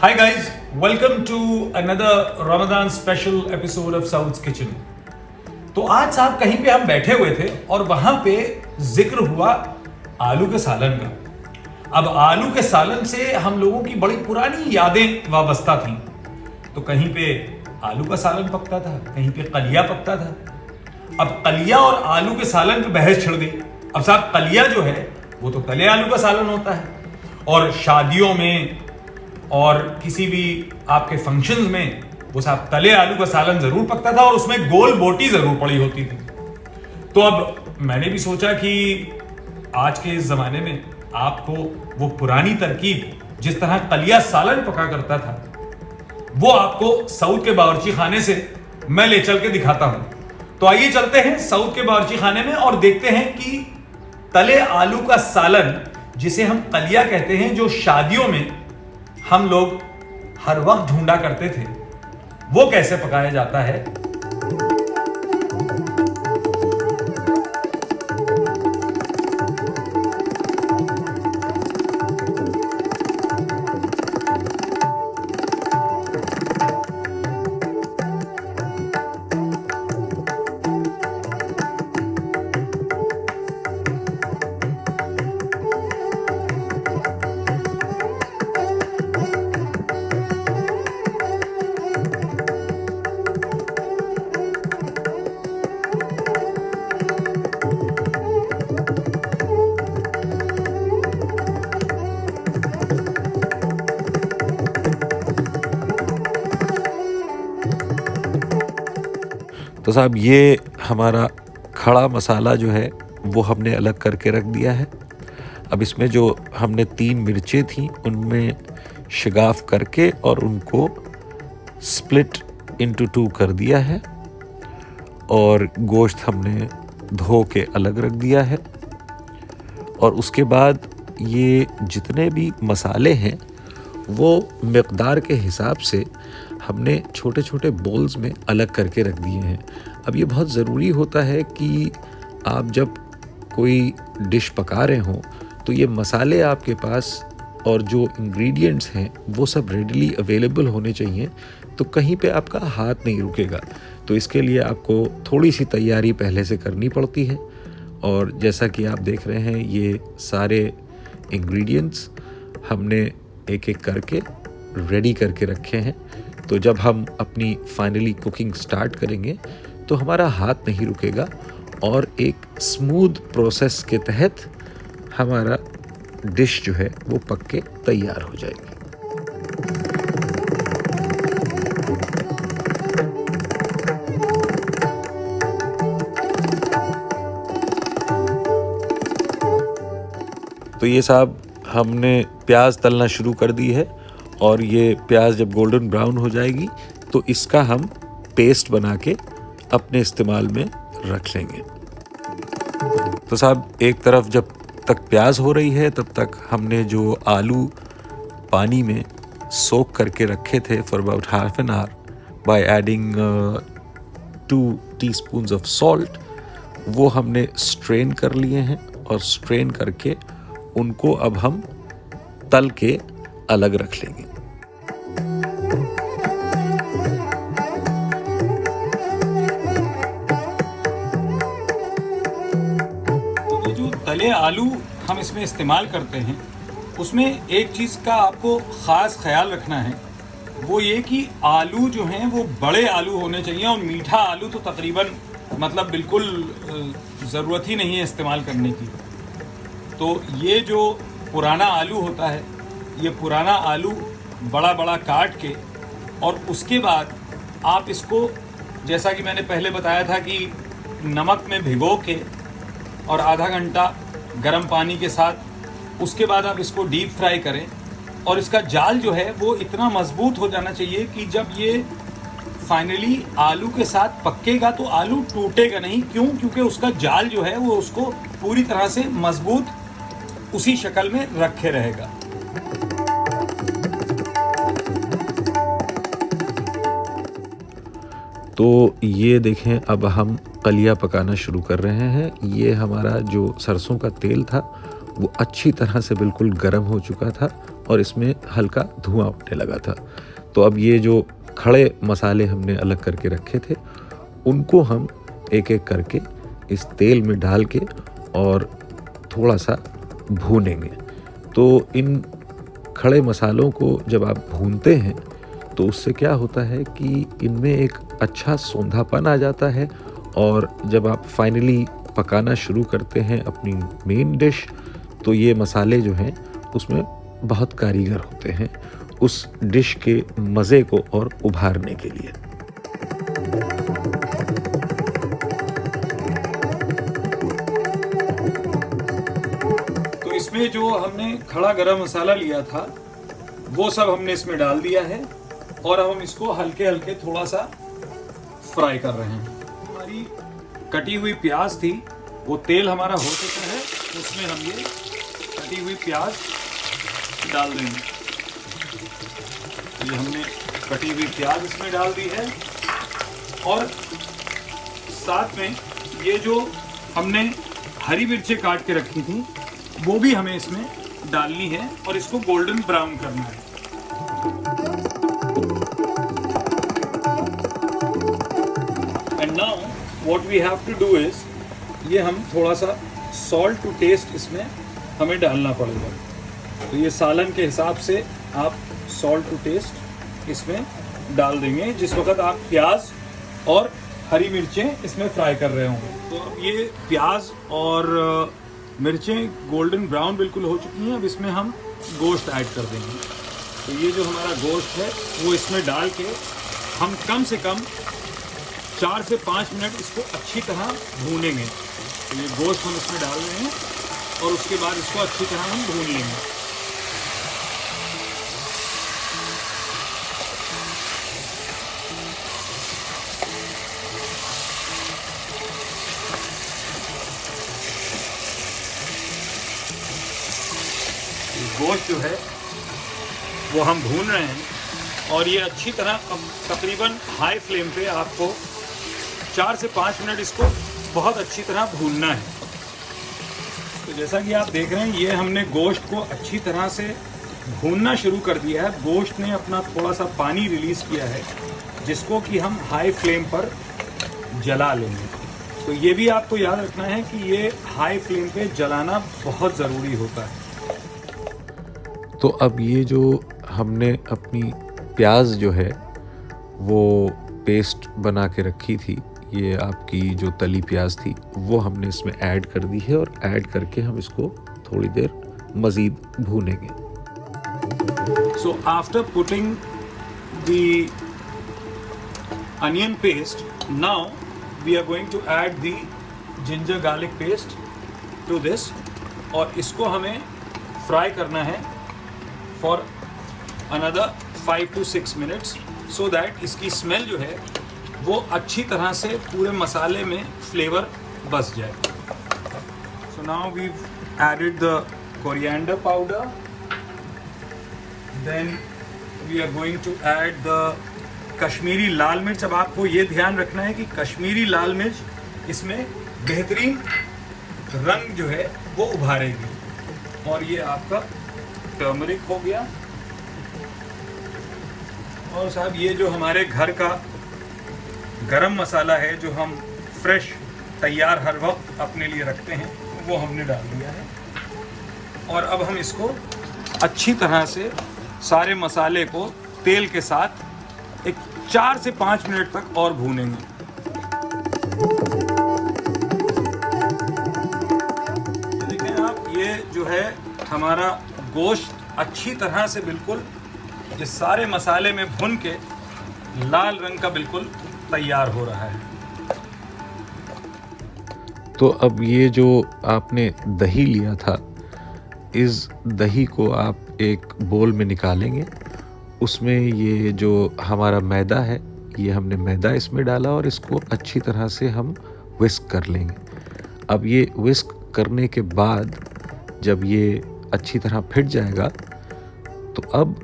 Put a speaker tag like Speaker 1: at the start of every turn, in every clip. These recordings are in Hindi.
Speaker 1: Hi guys, welcome to another Ramadan special episode of South's Kitchen. तो आज साहब कहीं पे हम बैठे हुए थे और वहां पे जिक्र हुआ आलू के सालन का। अब आलू के सालन से हम लोगों की बड़ी पुरानी यादें वाबस्ता थी। तो कहीं पे आलू का सालन पकता था, कहीं पे कलिया पकता था। अब कलिया और आलू के सालन पे बहस छिड़ गई। अब साहब कलिया जो है वो तो तले आलू का सालन होता है और शादियों में और किसी भी आपके फंक्शंस में वो साहब तले आलू का सालन जरूर पकता था और उसमें गोल बोटी जरूर पड़ी होती थी। तो अब मैंने भी सोचा कि आज के इस जमाने में आपको वो पुरानी तरकीब जिस तरह कलिया सालन पका करता था वो आपको साउथ के बावर्ची खाने से मैं ले चल के दिखाता हूं। तो आइए चलते हैं साउथ के बावर्ची खाने में और देखते हैं कि तले आलू का सालन जिसे हम कलिया कहते हैं, जो शादियों में हम लोग हर वक्त ढूंढा करते थे, वो कैसे पकाया जाता है।
Speaker 2: तो साहब ये हमारा खड़ा मसाला जो है वो हमने अलग करके रख दिया है। अब इसमें जो हमने 3 मिर्चें थी उनमें शिगाफ करके और उनको स्प्लिट इनटू 2 कर दिया है और गोश्त हमने धो के अलग रख दिया है। और उसके बाद ये जितने भी मसाले हैं वो मिक़दार के हिसाब से हमने छोटे छोटे बोल्स में अलग करके रख दिए हैं। अब ये बहुत ज़रूरी होता है कि आप जब कोई डिश पका रहे हों तो ये मसाले आपके पास और जो इंग्रेडिएंट्स हैं वो सब रेडीली अवेलेबल होने चाहिए, तो कहीं पे आपका हाथ नहीं रुकेगा। तो इसके लिए आपको थोड़ी सी तैयारी पहले से करनी पड़ती है। और जैसा कि आप देख रहे हैं ये सारे इंग्रेडिएंट्स हमने एक एक करके रेडी करके रखे हैं। तो जब हम अपनी फाइनली कुकिंग स्टार्ट करेंगे तो हमारा हाथ नहीं रुकेगा और एक स्मूथ प्रोसेस के तहत हमारा डिश जो है वो पक के तैयार हो जाएगी। तो ये साहब हमने प्याज तलना शुरू कर दी है और ये प्याज जब गोल्डन ब्राउन हो जाएगी तो इसका हम पेस्ट बना के अपने इस्तेमाल में रख लेंगे। तो साहब एक तरफ जब तक प्याज हो रही है तब तक हमने जो आलू पानी में सोक करके रखे थे for about half an hour by adding 2 teaspoons of salt, वो हमने स्ट्रेन कर लिए हैं और स्ट्रेन करके उनको अब हम तल के अलग रख लेंगे।
Speaker 1: तो जो तले आलू हम इसमें इस्तेमाल करते हैं उसमें एक चीज़ का आपको ख़ास ख्याल रखना है, वो ये कि आलू जो हैं वो बड़े आलू होने चाहिए और मीठा आलू तो तकरीबन मतलब बिल्कुल ज़रूरत ही नहीं है इस्तेमाल करने की। तो ये जो पुराना आलू होता है, ये पुराना आलू बड़ा बड़ा काट के और उसके बाद आप इसको, जैसा कि मैंने पहले बताया था कि नमक में भिगो के और आधा घंटा गर्म पानी के साथ उसके बाद आप इसको डीप फ्राई करें। और इसका जाल जो है वो इतना मजबूत हो जाना चाहिए कि जब ये फाइनली आलू के साथ पकेगा तो आलू टूटेगा नहीं। क्यों? क्योंकि उसका जाल जो है वो उसको पूरी तरह से मजबूत उसी शक्ल में रखे रहेगा।
Speaker 2: तो ये देखें अब हम कलिया पकाना शुरू कर रहे हैं। ये हमारा जो सरसों का तेल था वो अच्छी तरह से बिल्कुल गर्म हो चुका था और इसमें हल्का धुआं उठने लगा था। तो अब ये जो खड़े मसाले हमने अलग करके रखे थे उनको हम एक एक करके इस तेल में डाल के और थोड़ा सा भूनेंगे। तो इन खड़े मसालों को जब आप भूनते हैं तो उससे क्या होता है कि इनमें एक अच्छा सौंधापन आ जाता है, और जब आप फाइनली पकाना शुरू करते हैं अपनी मेन डिश तो ये मसाले जो हैं उसमें बहुत कारीगर होते हैं उस डिश के मज़े को और उभारने के लिए।
Speaker 1: तो इसमें जो हमने खड़ा गरम मसाला लिया था वो सब हमने इसमें डाल दिया है और अब हम इसको हल्के हल्के थोड़ा सा फ्राई कर रहे हैं। हमारी कटी हुई प्याज थी वो तेल हमारा हो चुका है, उसमें हम ये कटी हुई प्याज डाल देंगे। ये हमने कटी हुई प्याज इसमें डाल दी है और साथ में ये जो हमने हरी मिर्चें काट के रखी थी वो भी हमें इसमें डालनी है और इसको गोल्डन ब्राउन करना है। And now what we have to do is ये हम थोड़ा सा सॉल्ट टू टेस्ट इसमें हमें डालना पड़ेगा। तो ये सालन के हिसाब से आप सॉल्ट टू टेस्ट इसमें डाल देंगे जिस वक्त आप प्याज और हरी मिर्चें इसमें फ्राई कर रहे होंगे। तो अब ये प्याज और मिर्चें गोल्डन ब्राउन बिल्कुल हो चुकी हैं। अब इसमें हम गोश्त ऐड कर देंगे। तो ये जो हमारा गोश्त है वो इसमें डाल के हम कम से कम 4 से 5 मिनट इसको अच्छी तरह भूनेंगे। तो ये गोश्त हम इसमें डाल रहे हैं और उसके बाद इसको अच्छी तरह हम भून लेंगे। गोश्त जो है वो हम भून रहे हैं और ये अच्छी तरह तकरीबन हाई फ्लेम पे आपको 4 से 5 मिनट इसको बहुत अच्छी तरह भूनना है। तो जैसा कि आप देख रहे हैं ये हमने गोश्त को अच्छी तरह से भूनना शुरू कर दिया है। गोश्त ने अपना थोड़ा सा पानी रिलीज़ किया है जिसको कि हम हाई फ्लेम पर जला लेंगे। तो ये भी आपको याद रखना है कि ये हाई फ्लेम पे जलाना बहुत ज़रूरी होता है।
Speaker 2: तो अब ये जो हमने अपनी प्याज जो है वो पेस्ट बना के रखी थी, ये आपकी जो तली प्याज थी वो हमने इसमें ऐड कर दी है और ऐड करके हम इसको थोड़ी देर मज़ीद भूनेंगे।
Speaker 1: So after putting the onion paste, now we are going to add the ginger garlic paste to this और इसको हमें फ्राई करना है for another 5 to 6 minutes so that इसकी स्मेल जो है वो अच्छी तरह से पूरे मसाले में फ्लेवर बस जाए। So now we've added the coriander powder, then we are going to add the Kashmiri लाल मिर्च। अब आपको ये ध्यान रखना है कि कश्मीरी लाल मिर्च इसमें बेहतरीन रंग जो है वो उभारेगी। और ये आपका टर्मरिक हो गया। और साहब ये जो हमारे घर का गरम मसाला है जो हम फ्रेश तैयार हर वक्त अपने लिए रखते हैं वो हमने डाल दिया है। और अब हम इसको अच्छी तरह से सारे मसाले को तेल के साथ एक 4 से 5 मिनट तक और भूनेंगे। देखें आप ये जो है हमारा गोश्त अच्छी तरह से बिल्कुल ये सारे मसाले में भुन के लाल रंग का बिल्कुल तैयार हो रहा है।
Speaker 2: तो अब ये जो आपने दही लिया था इस दही को आप एक बोल में निकालेंगे। उसमें ये जो हमारा मैदा है ये हमने मैदा इसमें डाला और इसको अच्छी तरह से हम विस्क कर लेंगे। अब ये विस्क करने के बाद जब ये अच्छी तरह फिट जाएगा तो अब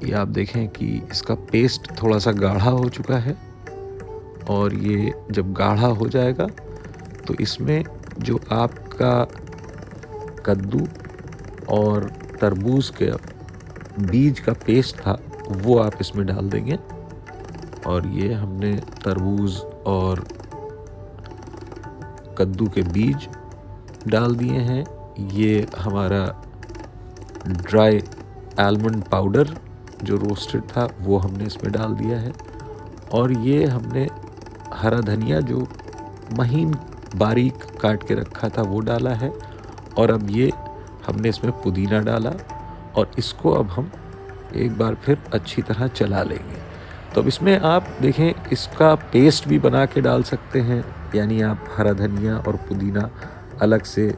Speaker 2: ये आप देखें कि इसका पेस्ट थोड़ा सा गाढ़ा हो चुका है। और ये जब गाढ़ा हो जाएगा तो इसमें जो आपका कद्दू और तरबूज के बीज का पेस्ट था वो आप इसमें डाल देंगे। और ये हमने तरबूज और कद्दू के बीज डाल दिए हैं। ये हमारा ड्राई आलमंड पाउडर जो रोस्टेड था वो हमने इसमें डाल दिया है। और ये हमने हरा धनिया जो महीन बारीक काट के रखा था वो डाला है। और अब ये हमने इसमें पुदीना डाला और इसको अब हम एक बार फिर अच्छी तरह चला लेंगे। तो अब इसमें आप देखें इसका पेस्ट भी बना के डाल सकते हैं, यानी आप हरा धनिया और पुदीना अलग से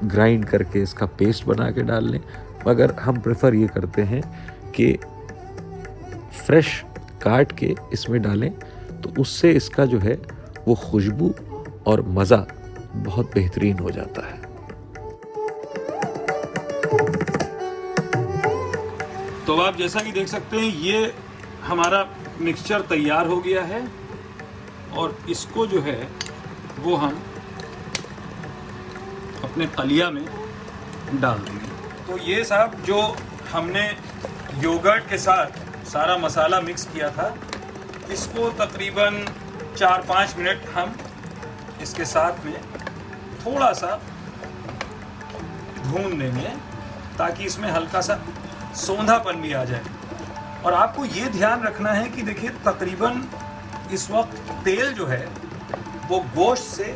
Speaker 2: ग्राइंड करके इसका पेस्ट बना के डाल लें, मगर हम प्रेफर ये करते हैं कि फ्रेश काट के इसमें डालें, तो उससे इसका जो है वो खुशबू और मज़ा बहुत बेहतरीन हो जाता है।
Speaker 1: तो आप जैसा कि देख सकते हैं ये हमारा मिक्सचर तैयार हो गया है और इसको जो है वो हम अपने कलिया में डाल देंगे। तो ये साहब जो हमने योगर्ट के साथ सारा मसाला मिक्स किया था, इसको तकरीबन 4-5 मिनट हम इसके साथ में थोड़ा सा भून देंगे ताकि इसमें हल्का सा सौंधापन भी आ जाए। और आपको ये ध्यान रखना है कि देखिए तकरीबन इस वक्त तेल जो है वो गोश्त से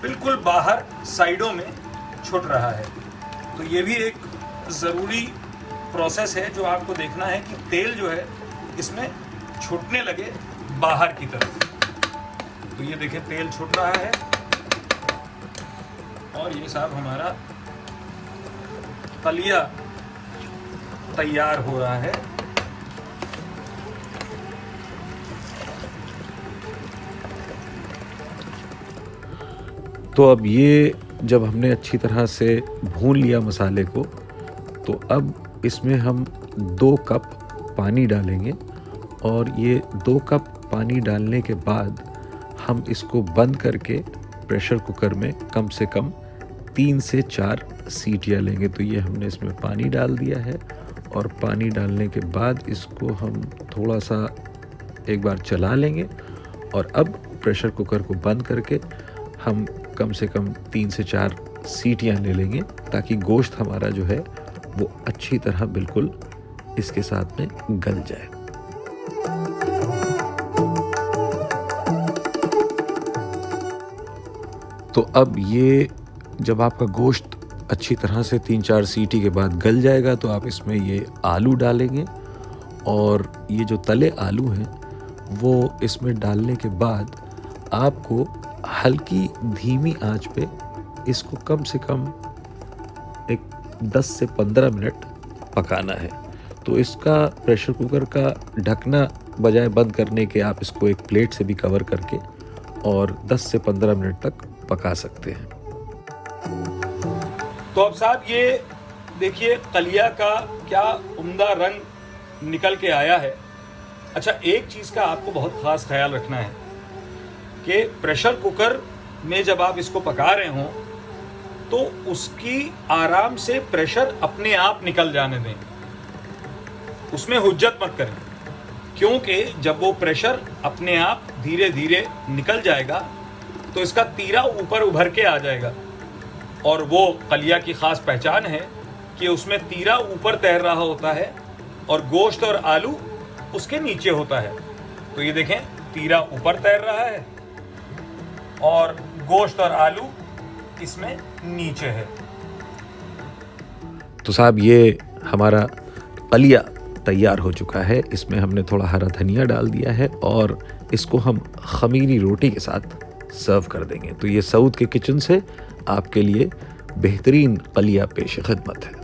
Speaker 1: बिल्कुल बाहर साइडों में छूट रहा है। तो ये भी एक ज़रूरी प्रोसेस है जो आपको देखना है कि तेल जो है इसमें छूटने लगे बाहर की तरफ। तो ये देखिए तेल छूट रहा है और ये साहब हमारा कलिया तैयार हो रहा है।
Speaker 2: तो अब ये जब हमने अच्छी तरह से भून लिया मसाले को, तो अब इसमें हम 2 कप पानी डालेंगे। और ये 2 कप पानी डालने के बाद हम इसको बंद करके प्रेशर कुकर में कम से कम 3 से 4 सीटियाँ लेंगे। तो ये हमने इसमें पानी डाल दिया है और पानी डालने के बाद इसको हम थोड़ा सा एक बार चला लेंगे। और अब प्रेशर कुकर को बंद करके हम कम से कम 3 से 4 सीटियाँ ले लेंगे ताकि गोश्त हमारा जो है वो अच्छी तरह बिल्कुल इसके साथ में गल जाए। तो अब ये जब आपका गोश्त अच्छी तरह से 3-4 सीटी के बाद गल जाएगा तो आप इसमें ये आलू डालेंगे। और ये जो तले आलू हैं वो इसमें डालने के बाद आपको हल्की धीमी आंच पे इसको कम से कम एक 10 से 15 मिनट पकाना है। तो इसका प्रेशर कुकर का ढकना बजाय बंद करने के आप इसको एक प्लेट से भी कवर करके और 10 से 15 मिनट तक पका सकते हैं।
Speaker 1: तो अब साहब ये देखिए कलिया का क्या उम्दा रंग निकल के आया है। अच्छा, एक चीज़ का आपको बहुत ख़ास ख्याल रखना है कि प्रेशर कुकर में जब आप इसको पका रहे हों तो उसकी आराम से प्रेशर अपने आप निकल जाने दें, उसमें हुज्जत मत करें, क्योंकि जब वो प्रेशर अपने आप धीरे धीरे निकल जाएगा तो इसका तीरा ऊपर उभर के आ जाएगा। और वो कलिया की ख़ास पहचान है कि उसमें तीरा ऊपर तैर रहा होता है और गोश्त और आलू उसके नीचे होता है। तो ये देखें तीरा ऊपर तैर रहा है और गोश्त और आलू इसमें नीचे है।
Speaker 2: तो साहब ये हमारा कलिया तैयार हो चुका है। इसमें हमने थोड़ा हरा धनिया डाल दिया है और इसको हम खमीरी रोटी के साथ सर्व कर देंगे। तो ये सऊद के किचन से आपके लिए बेहतरीन कलिया पेश खिदमत है।